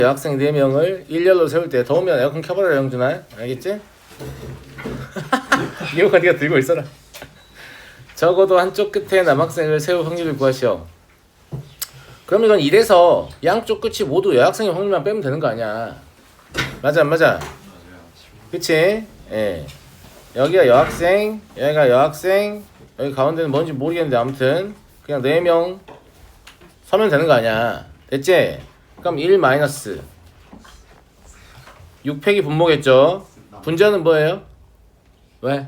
여학생 4명을 일렬로 세울 때 더우면 에어컨 켜버려 영준아. 알겠지? 이거 네가 들고 있어라. 적어도 한쪽 끝에 남학생을 세울 확률을 구하시오. 그럼 이건 이래서 양쪽 끝이 모두 여학생의 확률만 빼면 되는 거 아니야. 맞아 안 맞아? 그치? 예. 여기가 여학생, 여기가 여학생, 여기 가운데는 뭔지 모르겠는데 아무튼 그냥 4명 서면 되는 거 아니야. 됐지? 그럼 1 마이너스 6팩이 분모겠죠? 분자는 뭐예요? 왜?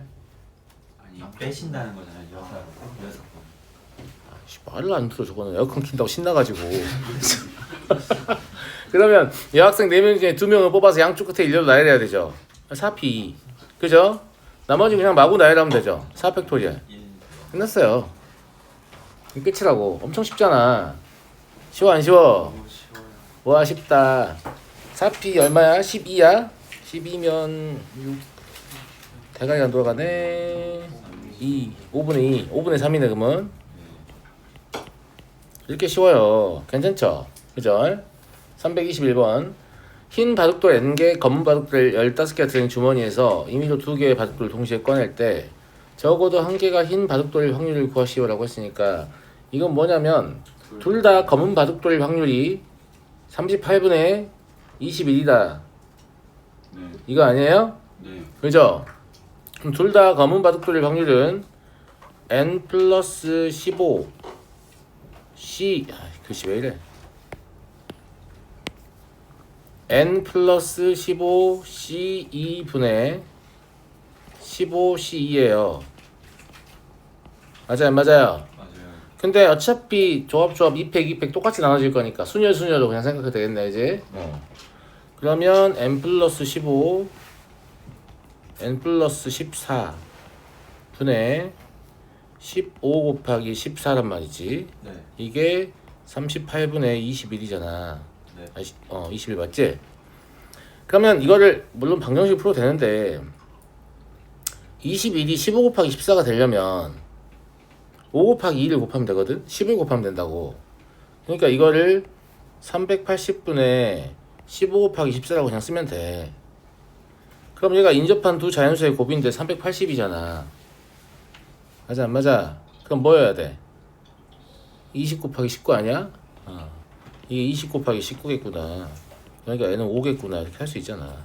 아니 빼신다는 거잖아요. 여섯 번. 말을 안 들어. 저거는 에어컨 킨다고 신나가지고. 그러면 여학생 4명 중에 2명을 뽑아서 양쪽 끝에 일렬로 나열해야 되죠. 4P 그죠? 나머지 그냥 마구 나열하면 되죠. 4팩토리얼 끝났어요. 이게 끝이라고. 엄청 쉽잖아. 쉬워 안 쉬워? 와 쉽다. 4P 얼마야? 12야? 12면 6 대가리 안 돌아가네. 5분의 2 5분의 3이네 그러면. 이렇게 쉬워요. 괜찮죠? 그죠? 321번 흰 바둑돌 N개, 검은 바둑돌 15개가 들어있는 주머니에서 임의로 2개의 바둑돌을 동시에 꺼낼 때 적어도 1개가 흰 바둑돌일 확률을 구하시오 라고 했으니까 이건 뭐냐면 둘 다 검은 바둑돌일 확률이 38분의 21이다. 네. 이거 아니에요? 네. 그죠? 그럼 둘 다 검은 바둑돌일 확률은 N 플러스 15 C 글씨 왜 이래? N 플러스 15 C2분의 15 C2예요. 맞아요, 맞아요. 맞아요. 근데 어차피 조합 2팩 똑같이 나눠질 거니까 순열로 그냥 생각해도 되겠네 이제. 그러면 N 플러스 15 N 플러스 14 분의 15 곱하기 14란 말이지. 네. 이게 38분의 21이잖아. 네. 21 맞지? 그러면 이거를 물론 방정식 풀어도 되는데 21이 15 곱하기 14가 되려면 5 곱하기 2를 곱하면 되거든? 10을 곱하면 된다고. 그러니까 이거를 380분의 15 곱하기 14라고 그냥 쓰면 돼. 그럼 얘가 인접한 두 자연수의 곱인데 380이잖아. 맞아 안 맞아? 그럼 뭐여야 돼? 20 곱하기 19 아니야? 이게 20 곱하기 19겠구나. 그러니까 얘는 5겠구나. 이렇게 할 수 있잖아.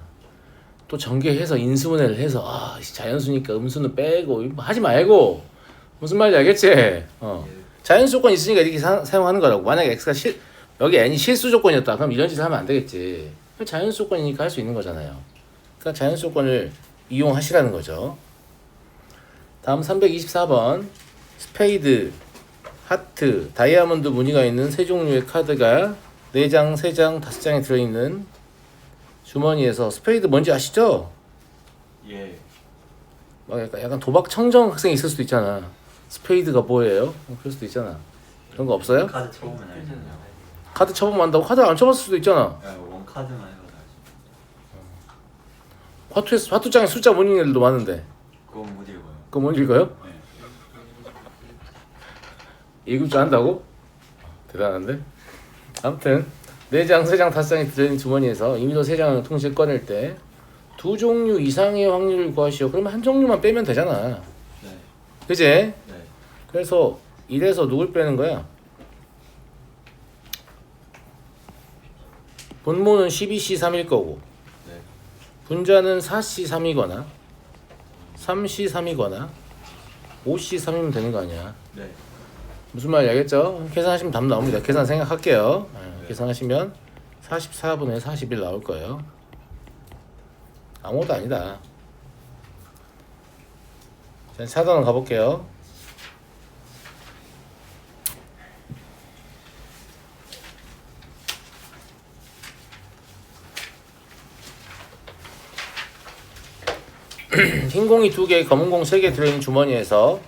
또 전개해서 인수분해를 해서 자연수니까 음수는 빼고 하지 말고 무슨 말인지 알겠지? 자연수 조건 있으니까 이렇게 사용하는 거라고. 만약에 x가 여기 n이 실수 조건이었다. 그럼 이런 짓을 하면 안 되겠지. 자연수 조건이니까 할 수 있는 거잖아요. 그러니까 자연수 조건을 이용하시라는 거죠. 다음 324번 스페이드, 하트, 다이아몬드 무늬가 있는 세 종류의 카드가 4장, 3장, 5장에 들어있는 주머니에서 스페이드 뭔지 아시죠? 예. 약간 도박 청정 학생이 있을 수도 있잖아. 스페이드가 뭐예요? 그럴 수도 있잖아. 그런 거 없어요? 카드 쳐보면 알잖아요. 카드 쳐보면 안다고? 카드 안 쳐봤을 수도 있잖아. 원 카드만 해봐도 알죠. 화투장에 숫자 못 읽는 애들도 많은데. 그건 못 읽어요. 그거 못 읽어요? 네. 읽을 줄 안다고? 대단한데? 아무튼 4장, 3장, 5장이 들어있는 주머니에서 임의로 3장을 동시에 꺼낼 때 두 종류 이상의 확률을 구하시오. 그러면 한 종류만 빼면 되잖아. 네. 그지? 네. 그래서 이래서 누굴 빼는 거야? 분모는 12C3일 거고 네. 분자는 4C3이거나 3C3이거나 5C3이면 되는 거 아니야. 네. 무슨 말인지 알겠죠? 계산하시면 답 나옵니다. 계산 생각할게요. 계산하시면 44분의 41 나올 거예요. 아무것도 아니다. 자, 4단원 가볼게요. 흰 공이 2개, 검은 공 3개 들어있는 주머니에서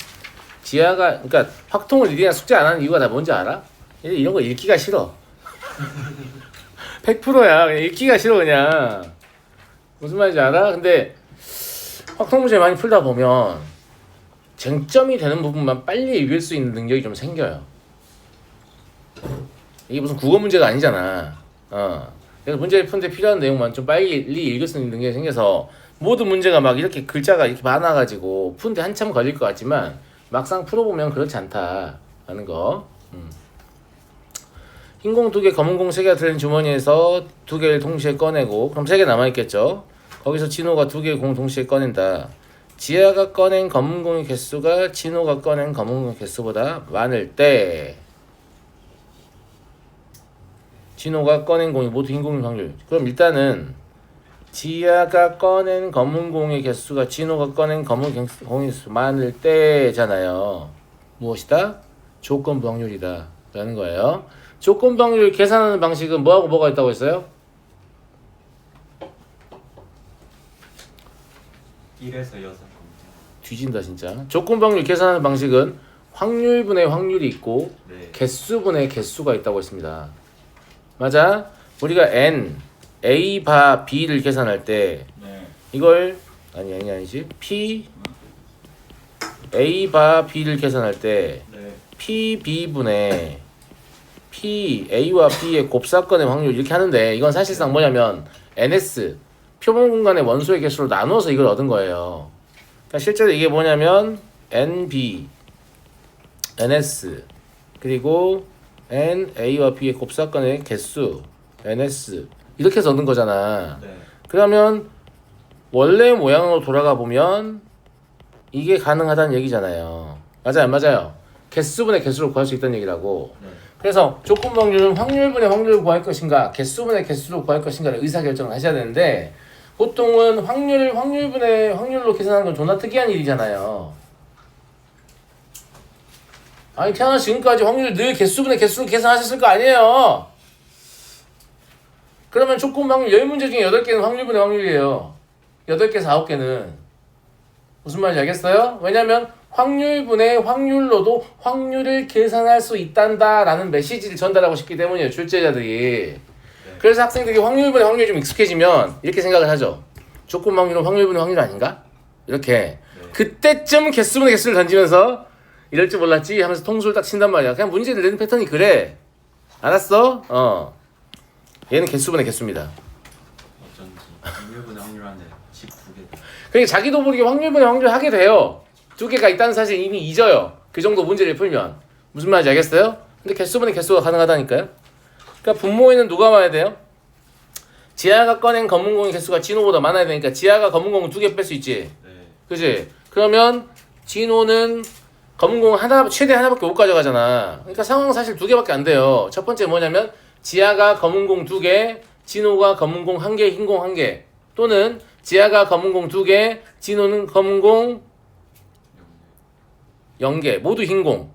지하가, 그러니까 확통을 니네가 숙제 안 하는 이유가 다 뭔지 알아? 이런 거 읽기가 싫어. 100%야. 그냥 읽기가 싫어 그냥. 무슨 말인지 알아? 근데 확통 문제 많이 풀다 보면 쟁점이 되는 부분만 빨리 읽을 수 있는 능력이 좀 생겨요. 이게 무슨 국어 문제가 아니잖아. 그래서 문제를 푸는데 필요한 내용만 좀 빨리 읽을 수 있는 게 생겨서 모든 문제가 막 이렇게 글자가 이렇게 많아가지고 푸는데 한참 걸릴 것 같지만 막상 풀어보면 그렇지 않다라는 거. 흰 공 2개, 검은 공 3개가 들린 주머니에서 2개를 동시에 꺼내고 그럼 3개 남아있겠죠. 거기서 진호가 2개의 공 동시에 꺼낸다. 지아가 꺼낸 검은 공의 개수가 진호가 꺼낸 검은 공의 개수보다 많을 때 진호가 꺼낸 공이 모두 흰 공일 확률. 그럼 일단은 지아가 꺼낸 검은 공의 개수가 진호가 꺼낸 검은 공의 개수 많을 때잖아요. 무엇이다? 조건부 확률이다 라는 거예요. 조건부 확률 계산하는 방식은 뭐하고 뭐가 있다고 했어요? 1에서 6 뒤진다 진짜. 조건부 확률 계산하는 방식은 확률분의 확률이 있고 네. 개수분의 개수가 있다고 했습니다. 맞아? 우리가 n, a 바 b를 계산할 때 네. 이걸 아니지 p a 바 b를 계산할 때 네. p b분의 p a와 b의 곱사건의 확률 이렇게 하는데 이건 사실상 뭐냐면 ns 표본 공간의 원소의 개수로 나누어서 이걸 얻은 거예요. 그러니까 실제로 이게 뭐냐면 nb ns 그리고 n a와 b의 곱사건의 개수 ns 이렇게 해서 얻은 거잖아. 네. 그러면 원래 모양으로 돌아가 보면 이게 가능하다는 얘기잖아요. 맞아요, 안 맞아요? 개수분의 개수를 구할 수 있다는 얘기라고. 네. 그래서 조건부 확률은 확률분의 확률을 구할 것인가, 개수분의 개수를 구할 것인가를 의사결정을 하셔야 되는데 보통은 확률분의 확률로 계산하는 건 존나 특이한 일이잖아요. 아니 태어나 지금까지 확률 늘 개수분의 개수로 계산하셨을 거 아니에요. 그러면 조건부 확률 10문제 중에 8개는 확률분의 확률이에요. 8개에서 9개는 무슨 말인지 알겠어요? 왜냐면 확률분의 확률로도 확률을 계산할 수 있단다 라는 메시지를 전달하고 싶기 때문이에요. 출제자들이. 그래서 학생들이 확률분의 확률이 좀 익숙해지면 이렇게 생각을 하죠. 조건부 확률은 확률분의 확률 아닌가? 이렇게. 네. 그때쯤 개수분의 개수를 던지면서 이럴 줄 몰랐지 하면서 통수를 딱 친단 말이야. 그냥 문제를 내는 패턴이 그래. 알았어? 얘는 개수분의 개수입니다. 어쩐지 확률분의 확률 안에 19개. 그러니까 자기도 모르게 확률분의 확률을 하게 돼요. 2개가 있다는 사실 이미 잊어요. 그 정도 문제를 풀면. 무슨 말인지 알겠어요? 근데 개수분의 개수가 가능하다니까요. 그러니까 분모에는 누가 많아야 돼요? 지아가 꺼낸 검은 공의 개수가 진호보다 많아야 되니까 지아가 검은 공을 2개 뺄 수 있지. 네. 그지? 그러면 진호는 검은 공 하나, 최대 하나밖에 못 가져가잖아. 그러니까 상황은 사실 2개밖에 안 돼요. 첫 번째 뭐냐면 지아가 검은 공 2개, 진호가 검은 공 1개, 흰 공 1개. 또는 지아가 검은 공 2개, 진호는 검은 공 0개. 모두 흰 공.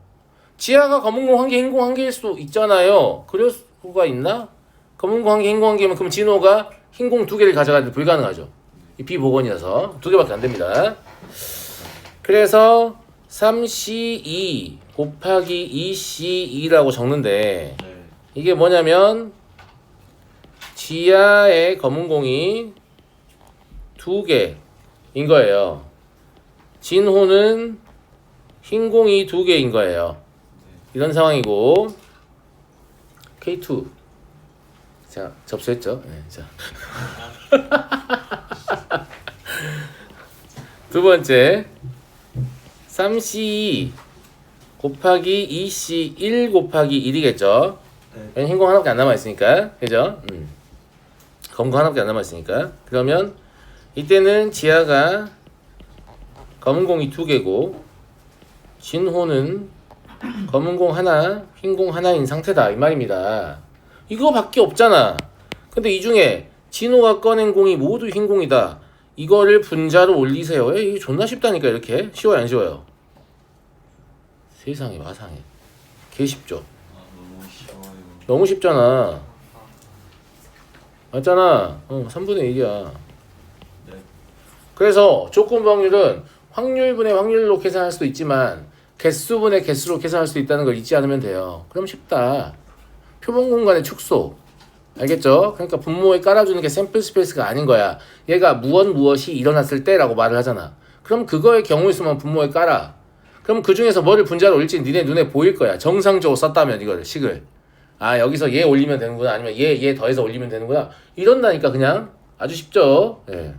지아가 검은 공 1개, 흰 공 1개일 수도 있잖아요. 그럴 수가 있나? 검은 공 1개, 흰 공 1개면 그럼 진호가 흰 공 2개를 가져가도 불가능하죠. 이 비복원이라서 2개밖에 안 됩니다. 그래서 3C2 곱하기 2C2라고 적는데 네. 이게 뭐냐면 지하의 검은 공이 2개인 거예요. 진호는 흰 공이 2개인 거예요. 이런 상황이고 K2 자 접수했죠. 네, 자. 두 번째 3C2 곱하기 2C1 곱하기 1이겠죠. 네. 흰공 하나밖에 안 남아있으니까 그죠? 검은 하나밖에 안 남아있으니까 그러면 이때는 지하가 검은 공이 2개고 진호는 검은 공 하나, 흰 공 하나인 상태다 이 말입니다. 이거밖에 없잖아. 근데 이 중에 진호가 꺼낸 공이 모두 흰 공이다. 이거를 분자로 올리세요. 이게 존나 쉽다니까. 이렇게 쉬워요 안 쉬워요? 세상에 마상에 개 쉽죠. 너무 쉬워요. 너무 쉽잖아. 맞잖아. 3분의 1이야. 네. 그래서 조건부 확률은 확률분의 확률로 계산할 수도 있지만 개수분의 개수로 계산할 수 있다는 걸 잊지 않으면 돼요. 그럼 쉽다. 표본 공간의 축소. 알겠죠? 그러니까 분모에 깔아주는 게 샘플 스페이스가 아닌 거야. 얘가 무엇이 일어났을 때라고 말을 하잖아. 그럼 그거의 경우였으면 분모에 깔아. 그럼 그 중에서 뭐를 분자로 올릴지 니네 눈에 보일 거야. 정상적으로 썼다면 이거를 식을. 아 여기서 얘 올리면 되는구나 아니면 얘 더해서 올리면 되는구나 이런다니까 그냥 아주 쉽죠. 예.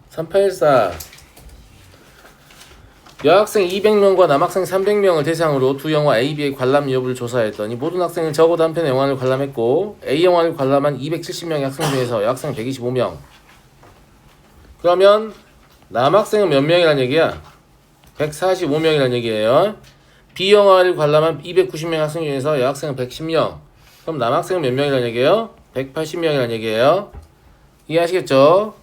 3814 여학생 200명과 남학생 300명을 대상으로 두 영화 A, B의 관람 여부를 조사했더니 모든 학생은 적어도 한 편의 영화를 관람했고 A 영화를 관람한 270명의 학생 중에서 여학생 125명. 그러면 남학생은 몇 명이란 얘기야? 145명이란 얘기예요. B 영화를 관람한 290명의 학생 중에서 여학생은 110명. 그럼 남학생은 몇 명이란 얘기예요? 180명이란 얘기예요. 이해하시겠죠?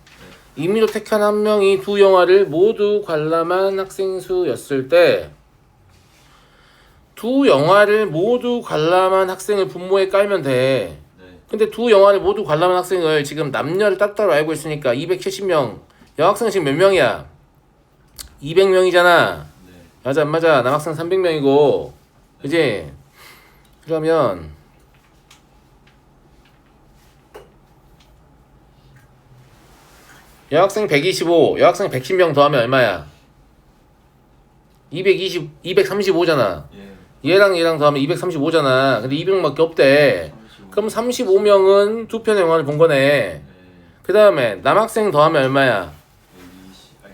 임의로 택한 한 명이 두 영화를 모두 관람한 학생 수였을 때 두 영화를 모두 관람한 학생을 분모에 깔면 돼. 네. 근데 두 영화를 모두 관람한 학생을 지금 남녀를 따로 알고 있으니까 270명. 여학생은 지금 몇 명이야? 200명이잖아. 네. 맞아 안 맞아? 남학생 300명이고 그지? 그러면 여학생 125, 여학생 110명 더하면 얼마야? 235잖아. 예. 얘랑 더하면 235잖아. 근데 200명밖에 없대. 35. 그럼 35명은 두 편의 영화를 본 거네. 네. 그 다음에 남학생 더하면 얼마야?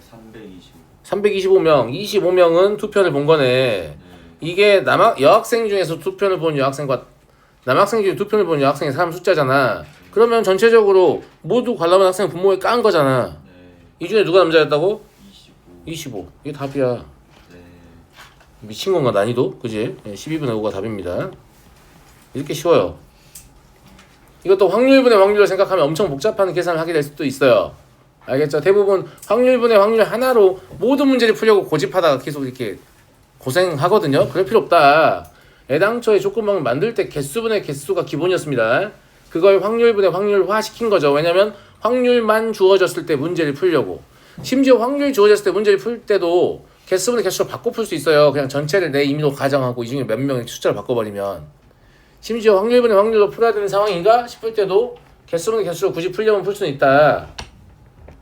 325. 325명, 25명은 두 편을 본 거네. 네. 이게 여학생 중에서 두 편을 본 여학생과 남학생 중에 두 편을 본 여학생의 사람 숫자잖아. 그러면 전체적으로 모두 관람한 학생 분모에 깐 거잖아. 네. 이 중에 누가 남자였다고? 25. 25. 이게 답이야. 네. 미친 건가 난이도? 그지? 12분의 5가 답입니다. 이렇게 쉬워요. 이것도 확률분의 확률로 생각하면 엄청 복잡한 계산을 하게 될 수도 있어요. 알겠죠? 대부분 확률분의 확률 하나로 모든 문제를 풀려고 고집하다가 계속 이렇게 고생하거든요. 그럴 필요 없다. 애당초에 조건방을 만들 때 개수분의 개수가 기본이었습니다. 그걸 확률분의 확률화 시킨 거죠. 왜냐면 확률만 주어졌을 때 문제를 풀려고. 심지어 확률 주어졌을 때 문제를 풀 때도 개수분의 개수로 바꿔 풀 수 있어요. 그냥 전체를 내 임의로 가정하고 이 중에 몇 명의 숫자를 바꿔버리면. 심지어 확률분의 확률로 풀어야 되는 상황인가 싶을 때도 개수분의 개수로 굳이 풀려면 풀 수는 있다.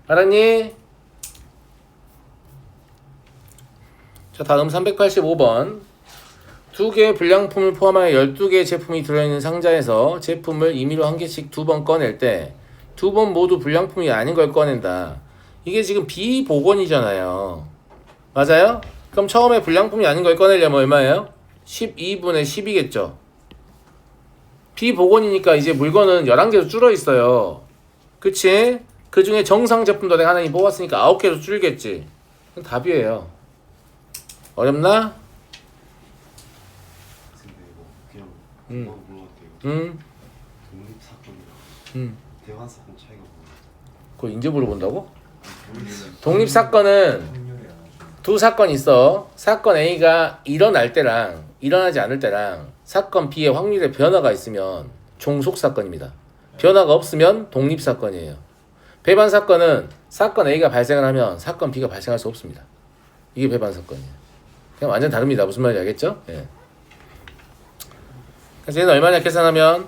알았니? 자, 다음 385번. 두 개의 불량품을 포함하여 12개의 제품이 들어있는 상자에서 제품을 임의로 한 개씩 두 번 꺼낼 때 두 번 모두 불량품이 아닌 걸 꺼낸다. 이게 지금 비복원이잖아요. 맞아요? 그럼 처음에 불량품이 아닌 걸 꺼내려면 얼마예요? 12분의 10이겠죠. 비복원이니까 이제 물건은 11개로 줄어 있어요. 그치? 그 중에 정상 제품도 내가 하나 뽑았으니까 9개로 줄겠지. 그건 답이에요. 어렵나? 근데 이거 그냥 음. 금방 물어볼게요. 독립사건이랑 대환사건 차이가 뭐예요? 그걸 이제 물어본다고? 모르겠어요. 독립사건은 확률이 안 나죠. 두 사건이 있어. 사건 A가 일어날 때랑 일어나지 않을 때랑 사건 B의 확률의 변화가 있으면 종속사건입니다. 변화가 없으면 독립사건이에요. 배반사건은 사건 A가 발생을 하면 사건 B가 발생할 수 없습니다. 이게 배반사건이에요. 그냥 완전 다릅니다. 무슨 말인지 알겠죠? 예. 그래서 얘는 얼마냐 계산하면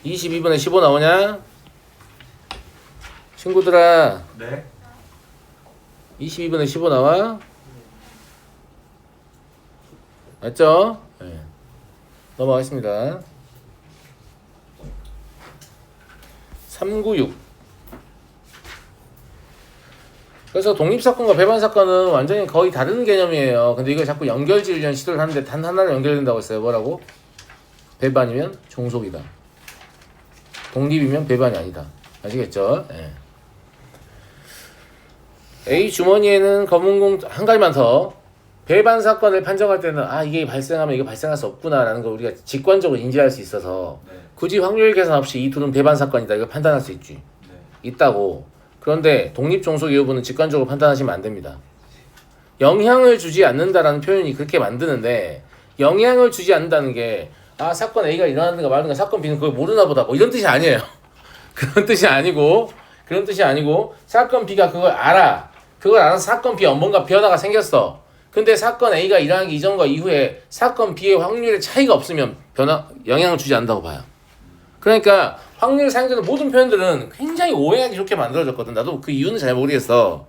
22분의 15 나오냐? 친구들아 네. 22분의 15 나와? 맞죠? 네. 넘어가겠습니다. 396. 그래서 독립사건과 배반사건은 완전히 거의 다른 개념이에요. 근데 이걸 자꾸 연결지으려는 시도를 하는데 단 하나로 연결된다고 했어요. 뭐라고? 배반이면 종속이다. 독립이면 배반이 아니다. 아시겠죠? 네. A 주머니에는 검은 공투 한 가지만 더. 배반 사건을 판정할 때는 아 이게 발생하면 이거 발생할 수 없구나라는 걸 우리가 직관적으로 인지할 수 있어서 네. 굳이 확률 계산 없이 이 둘은 배반 사건이다 이걸 판단할 수 있지. 네. 있다고. 그런데 독립 종속 여부는 직관적으로 판단하시면 안 됩니다. 영향을 주지 않는다라는 표현이 그렇게 만드는데 영향을 주지 않는다는 게 아 사건 A가 일어나는가 마는가 사건 B는 그걸 모르나 보다 뭐 이런 뜻이 아니에요. 그런 뜻이 아니고 사건 B가 그걸 알아. 그걸 알아서 사건 B에 뭔가 변화가 생겼어. 근데 사건 A가 일어나기 이전과 이후에 사건 B의 확률의 차이가 없으면 영향을 주지 않는다고 봐요. 그러니까 확률을 사용되는 모든 표현들은 굉장히 오해하기 좋게 만들어졌거든. 나도 그 이유는 잘 모르겠어.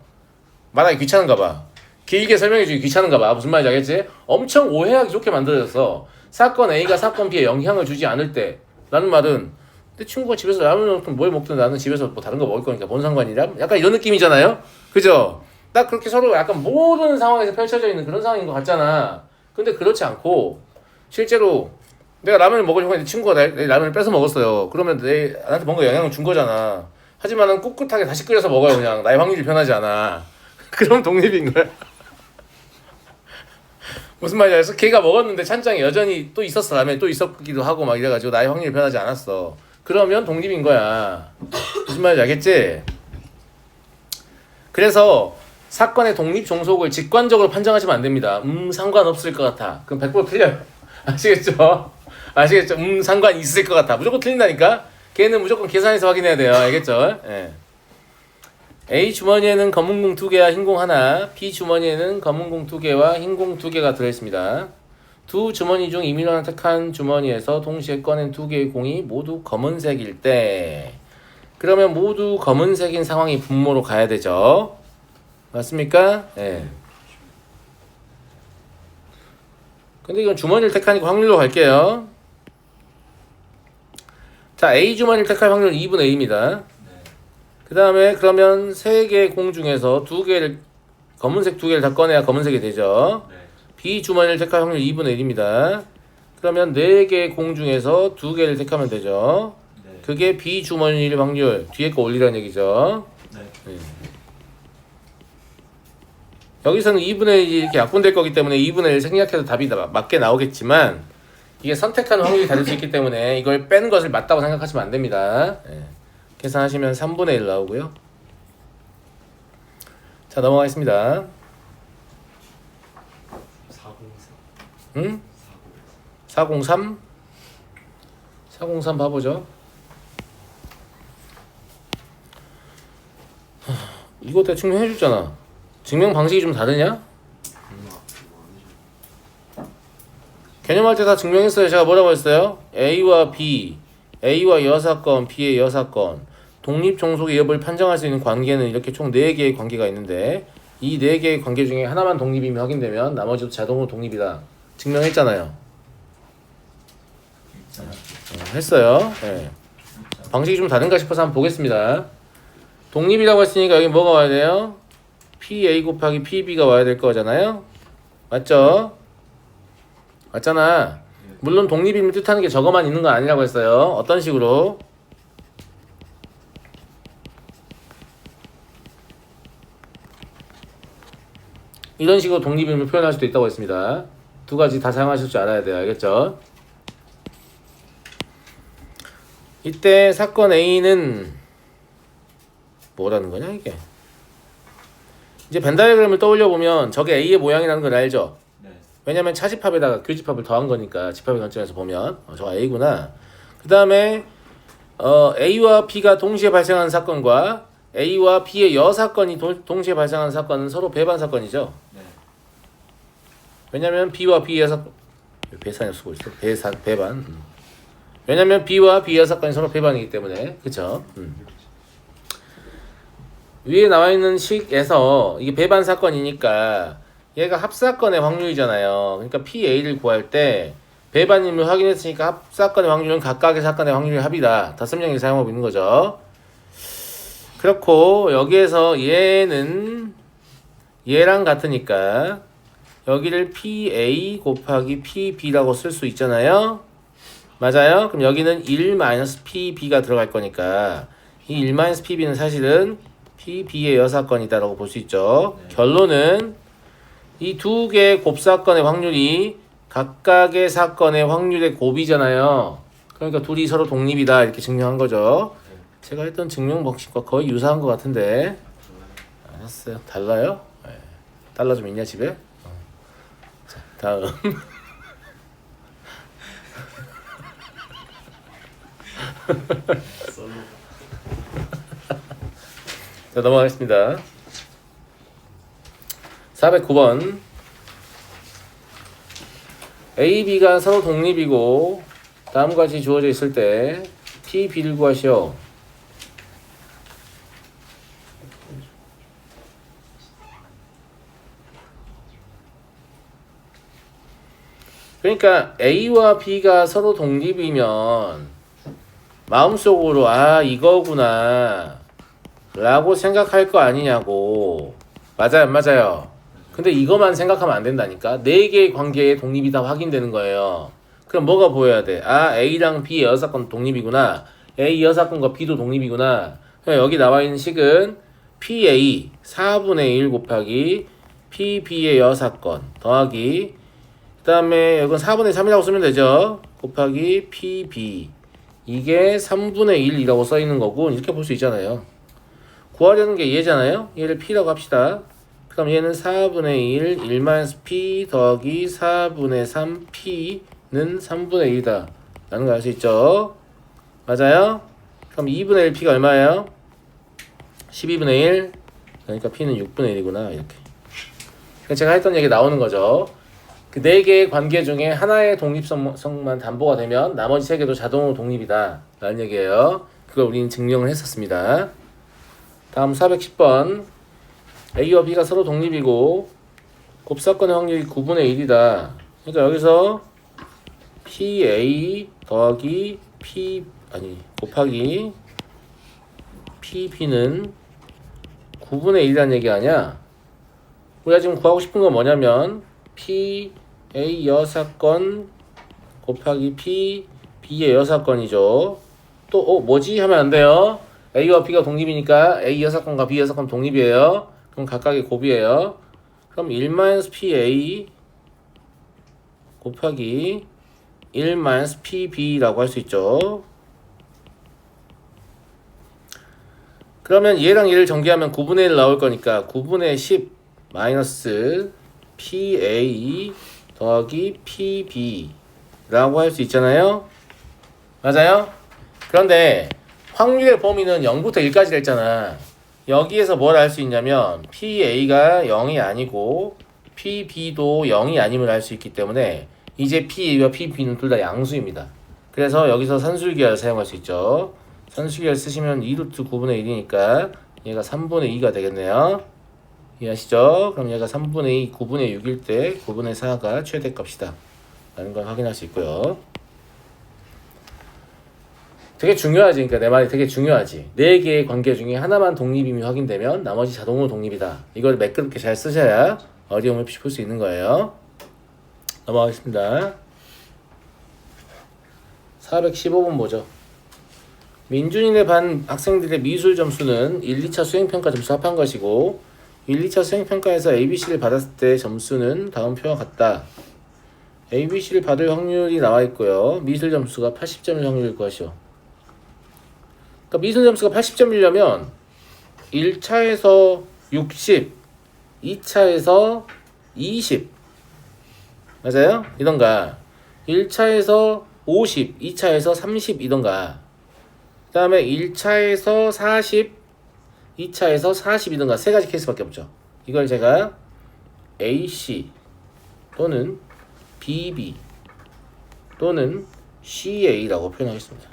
말하기 귀찮은가 봐. 길게 설명해주기 귀찮은가 봐. 무슨 말인지 알겠지? 엄청 오해하기 좋게 만들어졌어. 사건 A가 사건 B에 영향을 주지 않을 때 라는 말은 내 친구가 집에서 라면 먹든 뭘 먹든 나는 집에서 뭐 다른 거 먹을 거니까 뭔 상관이냐? 약간 이런 느낌이잖아요? 그죠? 딱 그렇게 서로 약간 모든 상황에서 펼쳐져 있는 그런 상황인 것 같잖아. 근데 그렇지 않고 실제로 내가 라면을 먹으려고 했는데 친구가 내 라면을 뺏어 먹었어요. 그러면 나한테 뭔가 영향을 준 거잖아. 하지만은 꿋꿋하게 다시 끓여서 먹어요. 그냥 나의 확률이 변하지 않아. 그럼 독립인 거야. 무슨 말인지 알았어? 걔가 먹었는데 찬장에 여전히 또 있었어. 라면이 또 있었기도 하고 막 이래가지고 나의 확률이 변하지 않았어. 그러면 독립인 거야. 무슨 말인지 알겠지? 그래서 사건의 독립 종속을 직관적으로 판정하시면 안 됩니다. 상관없을 것 같아. 그럼 100% 틀려요. 아시겠죠? 아시겠죠? 상관 있을 것 같아. 무조건 틀린다니까? 걔는 무조건 계산해서 확인해야 돼요. 알겠죠? 예. A 주머니에는 검은 공 2개와 흰 공 하나, B 주머니에는 검은 공 2개와 흰 공 2개가 들어있습니다. 두 주머니 중 임의로 택한 주머니에서 동시에 꺼낸 2개의 공이 모두 검은색일 때, 그러면 모두 검은색인 상황이 분모로 가야 되죠. 맞습니까? 예. 근데 이건 주머니를 택하니까 확률로 갈게요. 자, A 주머니를 택할 확률은 2분의 A입니다. 그 다음에 그러면 3개의 공 중에서 2개를 검은색 2개를 다 꺼내야 검은색이 되죠. 네. B 주머니를 택할 확률 2분의 1입니다. 그러면 4개의 공 중에서 2개를 택하면 되죠. 네. 그게 B 주머니일 확률 뒤에 거 올리라는 얘기죠. 네. 여기서는 2분의 1이 이렇게 약분될 거기 때문에 2분의 1 생략해서 답이 맞게 나오겠지만 이게 선택하는 확률이 다를 수 있기 때문에 이걸 뺀 것을 맞다고 생각하시면 안 됩니다. 계산하시면 3분의 1 나오고요. 자, 넘어가겠습니다. 404. 403? 403 봐보죠. 이거 내가 증명해줬잖아. 증명 방식이 좀 다르냐? 개념할 때 다 증명했어요. 제가 뭐라고 했어요? A와 B, A와 여사건, B의 여사건, 독립종속의 여부를 판정할 수 있는 관계는 이렇게 총 4개의 관계가 있는데 이 4개의 관계 중에 하나만 독립임이 확인되면 나머지도 자동으로 독립이다. 증명했잖아요. 했어요. 네. 방식이 좀 다른가 싶어서 한번 보겠습니다. 독립이라고 했으니까 여기 뭐가 와야 돼요? PA 곱하기 PB가 와야 될 거잖아요. 맞죠? 맞잖아. 물론 독립임을 뜻하는 게 저거만 있는 건 아니라고 했어요. 어떤 식으로? 이런 식으로 독립임을 표현할 수도 있다고 했습니다. 두 가지 다 사용하실 줄 알아야 돼요. 알겠죠? 이때 사건 A는 뭐라는 거냐 이게? 이제 벤 다이어그램을 떠올려 보면 저게 A의 모양이라는 걸 알죠? 네. 왜냐면 차집합에다가 교집합을 더한 거니까 집합의 관점에서 보면 저거 A구나. 그 다음에 A와 B가 동시에 발생하는 사건과 A와 B의 여사건이 동시에 발생하는 사건은 서로 배반 사건이죠. 네. 왜냐면 B와 B의 여사건 배산이 쓰고 있어. 배반. 왜냐면 B와 B의 여사건이 서로 배반이기 때문에. 그쵸? 위에 나와 있는 식에서 이게 배반 사건이니까 얘가 합사건의 확률이잖아요. 그러니까 PA를 구할 때 배반임을 확인했으니까 합사건의 확률은 각각의 사건의 확률의 합이다. 닷셈령을 사용하고 있는 거죠. 그렇고 여기에서 얘는 얘랑 같으니까 여기를 PA 곱하기 PB라고 쓸 수 있잖아요. 맞아요? 그럼 여기는 1-PB가 들어갈 거니까 이 1-PB는 사실은 PB의 여사건이다라고 볼 수 있죠. 네. 결론은 이 두 개의 곱사건의 확률이 각각의 사건의 확률의 곱이잖아요. 그러니까 둘이 서로 독립이다 이렇게 증명한 거죠. 네. 제가 했던 증명 방식과 거의 유사한 것 같은데. 알았어요. 달라요? 네. 달러 좀 있냐 집에? 자, 다음. 자, 넘어가겠습니다. 409번. A, B가 서로 독립이고 다음과 같이 주어져 있을 때 P, B를 구하시오. 그러니까 A와 B가 서로 독립이면 마음속으로 아 이거구나 라고 생각할 거 아니냐고. 맞아요 안 맞아요? 근데 이거만 생각하면 안 된다니까. 네 개의 관계의 독립이 다 확인되는 거예요. 그럼 뭐가 보여야 돼? 아 A랑 B의 여사건 독립이구나. A 여사건과 B도 독립이구나. 그럼 여기 나와 있는 식은 PA 4분의 1 곱하기 PB의 여사건 더하기 그 다음에 이건 4분의 3이라고 쓰면 되죠. 곱하기 PB 이게 3분의 1이라고 써있는 거고 이렇게 볼 수 있잖아요. 구하려는 게 얘잖아요. 얘를 P라고 합시다. 그럼 얘는 4분의 1 1-P 더하기 4분의 3 P는 3분의 1이다 라는 거 알 수 있죠. 맞아요? 그럼 2분의 1 P가 얼마예요? 12분의 1 그러니까 P는 6분의 1이구나 이렇게. 그러니까 제가 했던 얘기 나오는 거죠. 그 네 개의 관계 중에 하나의 독립성만 담보가 되면 나머지 세 개도 자동으로 독립이다 라는 얘기예요. 그걸 우리는 증명을 했었습니다. 다음 410번 A와 B가 서로 독립이고 곱사건의 확률이 9분의 1이다. 그러니까 여기서 PA 더하기 곱하기 PB는 9분의 1이라는 얘기 아니야? 우리가 지금 구하고 싶은 건 뭐냐면 PA 여사건 곱하기 PB의 여사건이죠. 또 뭐지? 하면 안 돼요. A와 B가 독립이니까 A 여사건과 B 여사건 독립이에요. 그럼 각각의 곱이에요. 그럼 1-PA 곱하기 1-PB라고 할 수 있죠. 그러면 얘랑 얘를 전개하면 9분의 1 나올 거니까 9분의 10 마이너스 PA 더하기 PB라고 할 수 있잖아요. 맞아요? 그런데 확률의 범위는 0부터 1까지 됐잖아. 여기에서 뭘 알 수 있냐면 PA가 0이 아니고 PB도 0이 아님을 알 수 있기 때문에 이제 PA와 PB는 둘 다 양수입니다. 그래서 여기서 산술기하를 사용할 수 있죠. 산술기하를 쓰시면 2루트 9분의 1이니까 얘가 3분의 2가 되겠네요. 이해하시죠? 그럼 얘가 3분의 2, 9분의 6일 때 9분의 4가 최대값이다 라는 걸 확인할 수 있고요. 되게 중요하지. 그러니까 내 말이 되게 중요하지. 네 개의 관계 중에 하나만 독립임이 확인되면 나머지 자동으로 독립이다. 이걸 매끄럽게 잘 쓰셔야 어려움을 풀 수 있는 거예요. 넘어가겠습니다. 415번 보죠. 민준이네 반 학생들의 미술 점수는 1, 2차 수행평가 점수 합한 것이고 1, 2차 수행평가에서 ABC를 받았을 때 점수는 다음 표와 같다. ABC를 받을 확률이 나와 있고요. 미술 점수가 80점일 확률일 것이요. 그러니까 미술 점수가 80점이려면 1차에서 60, 2차에서 20 맞아요? 이던가 1차에서 50, 2차에서 30 이던가 그 다음에 1차에서 40, 2차에서 40이던가 세 가지 케이스밖에 없죠. 이걸 제가 AC 또는 BB 또는 CA라고 표현하겠습니다.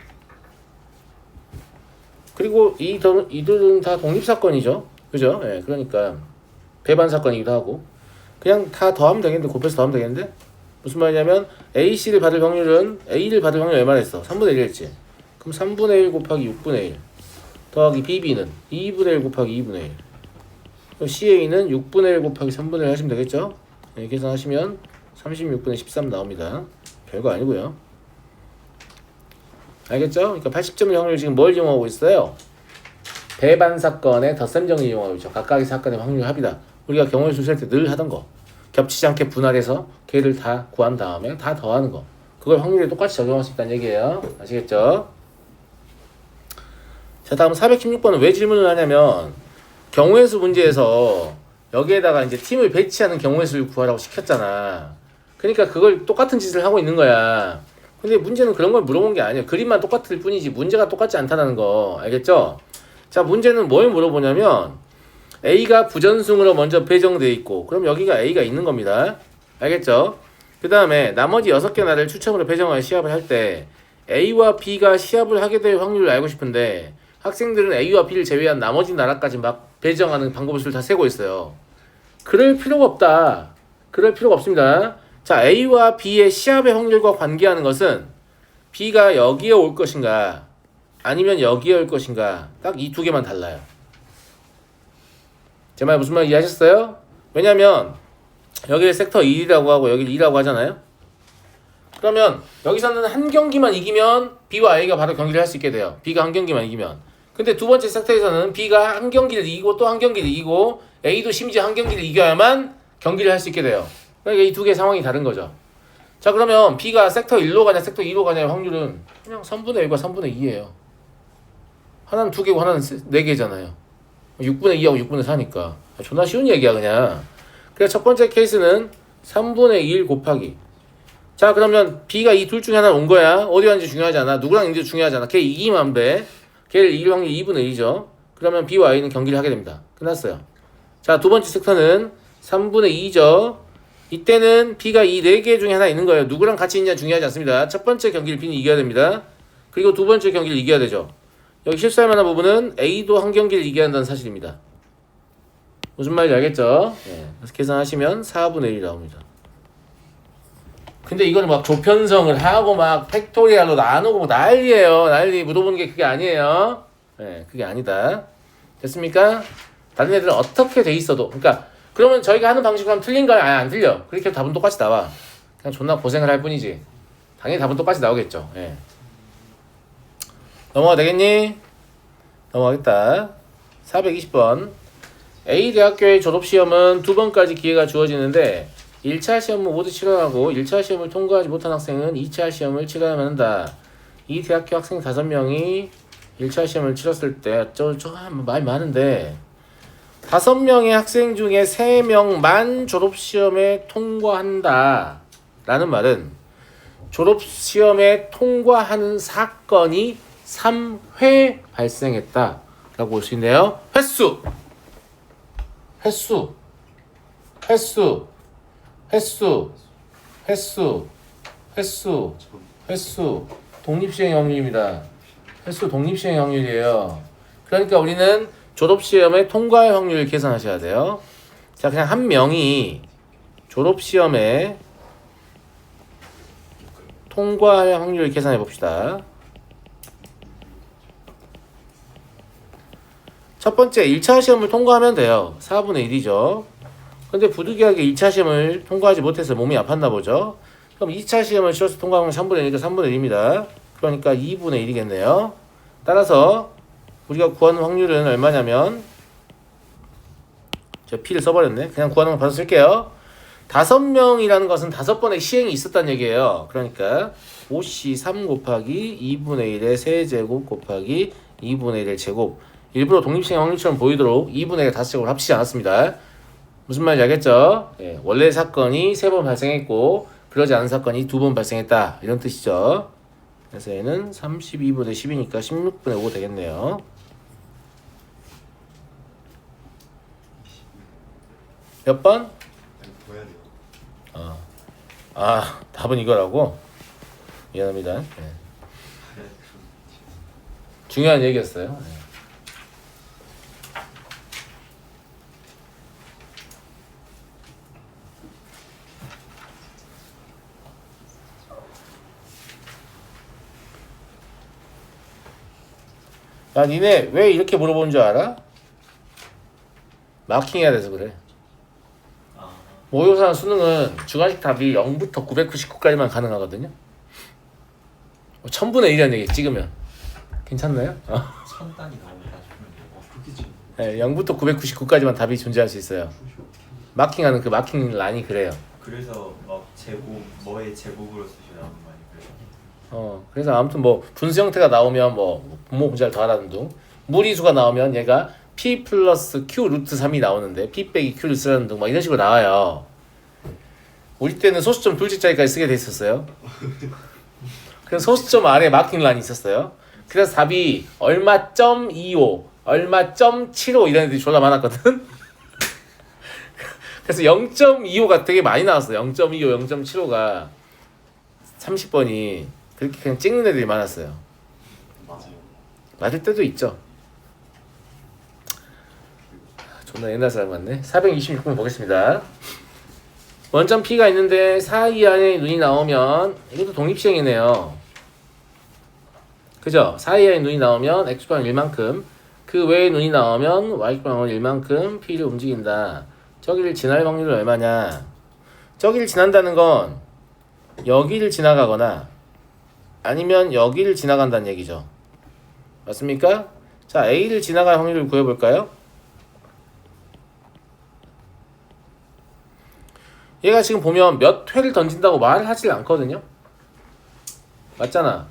그리고 이들은 다 독립사건이죠. 그죠? 예, 그러니까 배반사건이기도 하고 그냥 다 더하면 되겠는데 곱해서 더하면 되겠는데 무슨 말이냐면 AC를 받을 확률은 A를 받을 확률 얼마나 했어? 3분의 1 했지. 그럼 3분의 1 곱하기 6분의 1 더하기 BB는 2분의 1 곱하기 2분의 1 그럼 CA는 6분의 1 곱하기 3분의 1 하시면 되겠죠? 네, 계산하시면 36분의 13 나옵니다. 별거 아니고요. 알겠죠? 그러니까 80점의 확률 지금 뭘 이용하고 있어요? 배반 사건의 덧셈정을 이용하고 있죠. 각각의 사건의 확률 합이다. 우리가 경우의 수 셀 때 늘 하던 거. 겹치지 않게 분할해서 걔를 다 구한 다음에 다 더하는 거. 그걸 확률에 똑같이 적용할 수 있다는 얘기예요. 아시겠죠? 자, 다음 416번은 왜 질문을 하냐면 경우의 수 문제에서 여기에다가 이제 팀을 배치하는 경우의 수를 구하라고 시켰잖아. 그러니까 그걸 똑같은 짓을 하고 있는 거야. 근데 문제는 그런 걸 물어본 게 아니에요. 그림만 똑같을 뿐이지 문제가 똑같지 않다는 거. 알겠죠? 자, 문제는 뭘 물어보냐면 A가 부전승으로 먼저 배정되어 있고 그럼 여기가 A가 있는 겁니다. 알겠죠? 그 다음에 나머지 6개 나라를 추첨으로 배정할 시합을 할 때 A와 B가 시합을 하게 될 확률을 알고 싶은데 학생들은 A와 B를 제외한 나머지 나라까지 막 배정하는 방법을 다 세고 있어요. 그럴 필요가 없다. 그럴 필요가 없습니다. 자, A와 B의 시합의 확률과 관계하는 것은 B가 여기에 올 것인가 아니면 여기에 올 것인가 딱 이 두 개만 달라요. 제 말 무슨 말 이해하셨어요? 왜냐면 여기를 섹터 1이라고 하고 여기를 2라고 하잖아요. 그러면 여기서는 한 경기만 이기면 B와 A가 바로 경기를 할 수 있게 돼요. B가 한 경기만 이기면. 근데 두 번째 섹터에서는 B가 한 경기를 이기고 또 한 경기를 이기고 A도 심지어 한 경기를 이겨야만 경기를 할 수 있게 돼요. 그러니까 이 두 개의 상황이 다른 거죠. 자, 그러면 B가 섹터 1로 가냐 섹터 2로 가냐의 확률은 그냥 3분의 1과 3분의 2예요. 하나는 2개고 하나는 4개잖아요. 6분의 2하고 6분의 4니까 존나 쉬운 얘기야 그냥. 그래서 첫 번째 케이스는 3분의 1 곱하기. 자, 그러면 B가 이 둘 중에 하나 온 거야. 어디 갔는지 중요하지 않아. 누구랑 있는지 중요하지 않아. 걔 이기면 돼. 걔를 이길 확률 2분의 1이죠. 그러면 B와 A는 경기를 하게 됩니다. 끝났어요. 자, 두 번째 섹터는 3분의 2죠. 이때는 B가 이 4개 중에 하나 있는 거예요. 누구랑 같이 있냐 중요하지 않습니다. 첫 번째 경기를 B는 이겨야 됩니다. 그리고 두 번째 경기를 이겨야 되죠. 여기 실수할 만한 부분은 A도 한 경기를 이겨야 한다는 사실입니다. 무슨 말인지 알겠죠? 네. 그래서 계산하시면 4분의 1이 나옵니다. 근데 이거는 막 조편성을 하고 막 팩토리얼로 나누고 난리예요. 난리. 물어보는 게 그게 아니에요. 네, 그게 아니다. 됐습니까? 다른 애들은 어떻게 돼 있어도 그러니까 그러면 저희가 하는 방식으로 하면 틀린가요? 아니, 안 틀려. 그렇게 답은 똑같이 나와. 그냥 존나 고생을 할 뿐이지. 당연히 답은 똑같이 나오겠죠. 예. 넘어가 되겠니? 넘어가겠다. 420번. A 대학교의 졸업시험은 2번까지 기회가 주어지는데 1차 시험은 모두 치러하고 1차 시험을 통과하지 못한 학생은 2차 시험을 치러야만 한다. 이 대학교 학생 5명이 1차 시험을 치렀을 때 말 많은데 5명의 학생 중에 3명만 졸업시험에 통과한다 라는 말은 졸업시험에 통과하는 사건이 3회 발생했다 라고 볼 수 있네요. 횟수 독립시행의 확률입니다. 횟수 독립시행의 확률이에요. 그러니까 우리는 졸업시험의 통과의 확률을 계산하셔야 돼요. 자, 그냥 한 명이 졸업시험에 통과의 확률을 계산해 봅시다. 첫 번째 1차 시험을 통과하면 돼요. 4분의 1이죠. 근데 부득이하게 2차 시험을 통과하지 못해서 몸이 아팠나 보죠. 그럼 2차 시험을 치러서 통과하면 3분의 1이니까 3분의 1입니다. 그러니까 2분의 1이겠네요. 따라서 우리가 구하는 확률은 얼마냐면 제가 P를 써버렸네. 그냥 구하는 거 받아 쓸게요. 5명이라는 것은 5번의 시행이 있었다는 얘기예요. 그러니까 5C 3 곱하기 2분의 1의 세제곱 곱하기 2분의 1의 제곱. 일부러 독립시행 확률처럼 보이도록 2분의 1의 5제곱을 합치지 않았습니다. 무슨 말인지 알겠죠? 예, 원래 사건이 3번 발생했고 그러지 않은 사건이 2번 발생했다 이런 뜻이죠. 그래서 얘는 32분의 10이니까 16분의 5 되겠네요. 몇 번? 더 해야 돼요. 답은 이거라고? 미안합니다. 네. 중요한 얘기였어요. 네. 야, 니네 왜 이렇게 물어보는 줄 알아? 마킹해야 돼서 그래. 모의고사나 수능은 주관식 답이 0부터 999까지만 가능하거든요. 1000분의 1이라는 얘기 찍으면 괜찮나요? 천 단위 나온다 싶으면 그렇게 지 네, 0부터 999까지만 답이 존재할 수 있어요. 마킹하는 그 마킹 란이 그래요. 그래서 막 제곱 뭐의 제곱으로 쓰셔야 하는 거 아니에요? 그래서 아무튼 뭐 분수 형태가 나오면 뭐 분모 분자를 더하라는 둥, 무리수가 나오면 얘가 P 플러스 Q 루트 3이 나오는데 P 빼기 Q를 쓰라는 둥 막 이런 식으로 나와요. 우리 때는 소수점 둘째짜리까지 쓰게 돼 있었어요. 그래서 소수점 아래 마킹 란이 있었어요. 그래서 답이 얼마 점 25, 얼마 점 75 이런 애들이 졸라 많았거든. 그래서 0.25가 되게 많이 나왔어요. 0.25, 0.75가 30번이 그렇게 그냥 찍는 애들이 많았어요. 맞아요. 맞을 때도 있죠. 존나 옛날 사람 같네. 426번 보겠습니다. 원점 P가 있는데 4 이하의 눈이 나오면 이것도 독립시행이네요. 그죠? 4 이하의 눈이 나오면 x축방은 1만큼 그 외의 눈이 나오면 y축방은 1만큼 P를 움직인다. 저기를 지날 확률은 얼마냐? 저기를 지난다는 건 여기를 지나가거나 아니면 여기를 지나간다는 얘기죠. 맞습니까? 자, A를 지나갈 확률을 구해볼까요? 얘가 지금 보면 몇 회를 던진다고 말을 하질 않거든요. 맞잖아.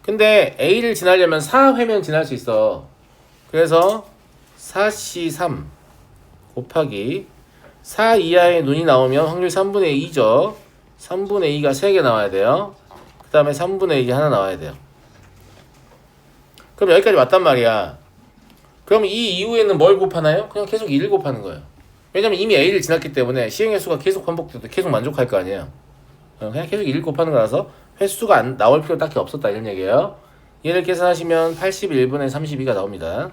근데 A를 지나려면 4회면 지날 수 있어. 그래서 4C3 곱하기 4 이하의 눈이 나오면 확률 3분의 2죠. 3분의 2가 3개 나와야 돼요. 그 다음에 3분의 2가 하나 나와야 돼요. 그럼 여기까지 왔단 말이야. 그럼 이 이후에는 뭘 곱하나요? 그냥 계속 1을 곱하는 거예요. 왜냐면 이미 A를 지났기 때문에 시행 횟수가 계속 반복돼도 계속 만족할 거 아니에요. 그냥 계속 1을 곱하는 거라서 횟수가 안 나올 필요 딱히 없었다 이런 얘기예요. 얘를 계산하시면 81분의 32가 나옵니다.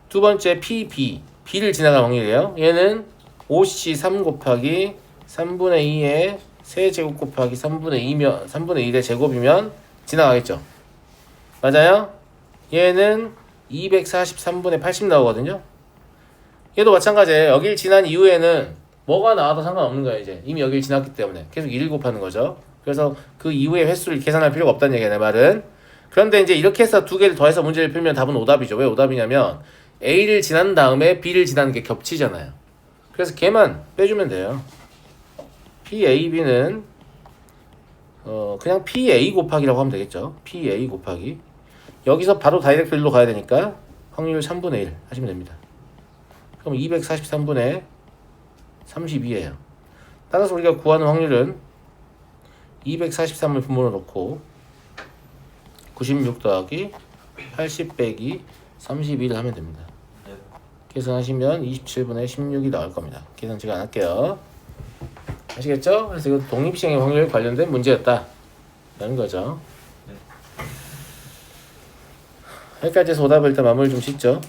두 번째 PB, B를 지나갈 확률이에요. 얘는 5C3 곱하기 3분의 2의 세제곱 곱하기 3분의 2면 3분의 1의 제곱이면 지나가겠죠. 맞아요? 얘는 243분의 80 나오거든요. 얘도 마찬가지예요. 여길 지난 이후에는 뭐가 나와도 상관없는 거예요. 이제 이미 여길 지났기 때문에 계속 1을 곱하는 거죠. 그래서 그 이후의 횟수를 계산할 필요가 없다는 얘기야 내 말은. 그런데 이제 이렇게 해서 두 개를 더해서 문제를 풀면 답은 오답이죠. 왜 오답이냐면 A를 지난 다음에 B를 지나는 게 겹치잖아요. 그래서 걔만 빼주면 돼요. PAB는 그냥 PA 곱하기라고 하면 되겠죠. PA 곱하기 여기서 바로 다이렉트 1로 가야 되니까 확률 3분의 1 하시면 됩니다. 그럼 243분의 32예요. 따라서 우리가 구하는 확률은 243을 분모로 놓고 96 더하기 80 빼기 32를 하면 됩니다. 네. 계산하시면 27분의 16이 나올 겁니다. 계산 제가 안 할게요. 아시겠죠? 그래서 이거 독립시행의 확률 관련된 문제였다 라는 거죠. 네. 여기까지 해서 오답을 일단 마무리 좀 짓죠.